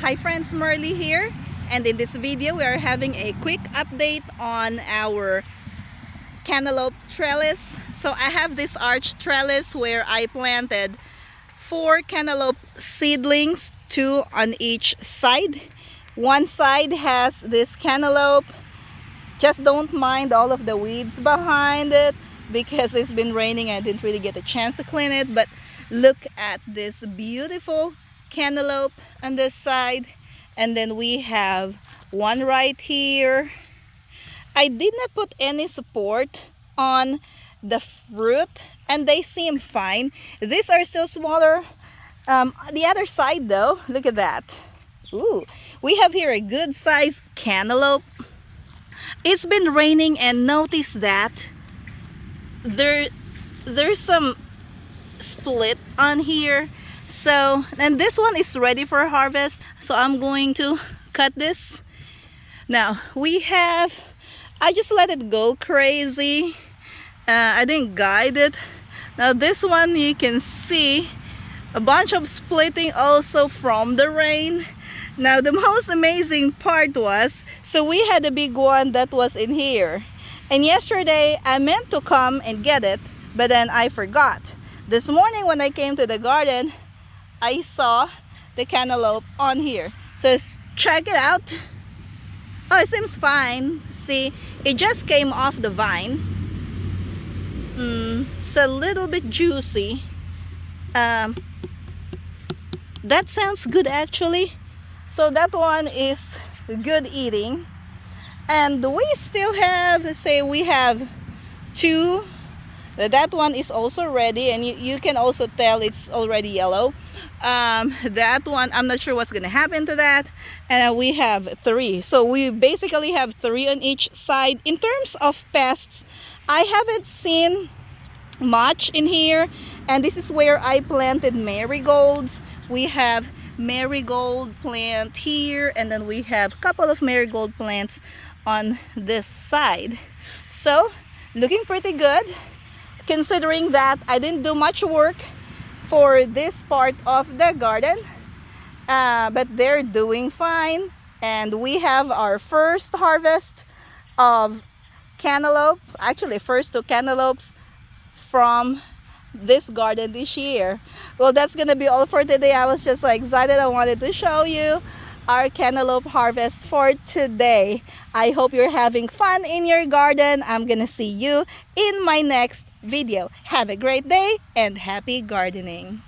Hi friends, Marley here, and in this video we are having a quick update on our cantaloupe trellis. So I have this arch trellis where I planted 4 cantaloupe seedlings, 2 on each side. One side has this cantaloupe. Just don't mind all of the weeds behind it because it's been raining and I didn't really get a chance to clean it, but look at this beautiful cantaloupe on this side. And then we have one right here. I did not put any support on the fruit and they seem fine. These are still smaller. The other side though, look at that. Ooh, we have here a good size cantaloupe. It's been raining and notice that there's some split on here. So, and this one is ready for harvest. So I'm going to cut this. Now I just let it go crazy. I didn't guide it. Now this one you can see a bunch of splitting also from the rain. Now the most amazing part was, so we had a big one that was in here. And yesterday I meant to come and get it, but then I forgot. This morning when I came to the garden, I saw the cantaloupe on here. So check it out. Oh, it seems fine. See, it just came off the vine. It's a little bit juicy. That sounds good actually. So that one is good eating. And we still have, say we have 2. That one is also ready, and you can also tell it's already yellow. That one, I'm not sure what's gonna happen to that. And we have 3. So we basically have 3 on each side. In terms of pests, I haven't seen much in here. And this is where I planted marigolds. We have marigold plant here, and then we have a couple of marigold plants on this side. So looking pretty good, considering that I didn't do much work for this part of the garden, but they're doing fine. And we have our first harvest of cantaloupe, actually first 2 cantaloupes from this garden this year. Well, that's gonna be all for today. I was just so excited. I wanted to show you our cantaloupe harvest for today. I hope you're having fun in your garden. I'm gonna see you in my next video. Have a great day and happy gardening.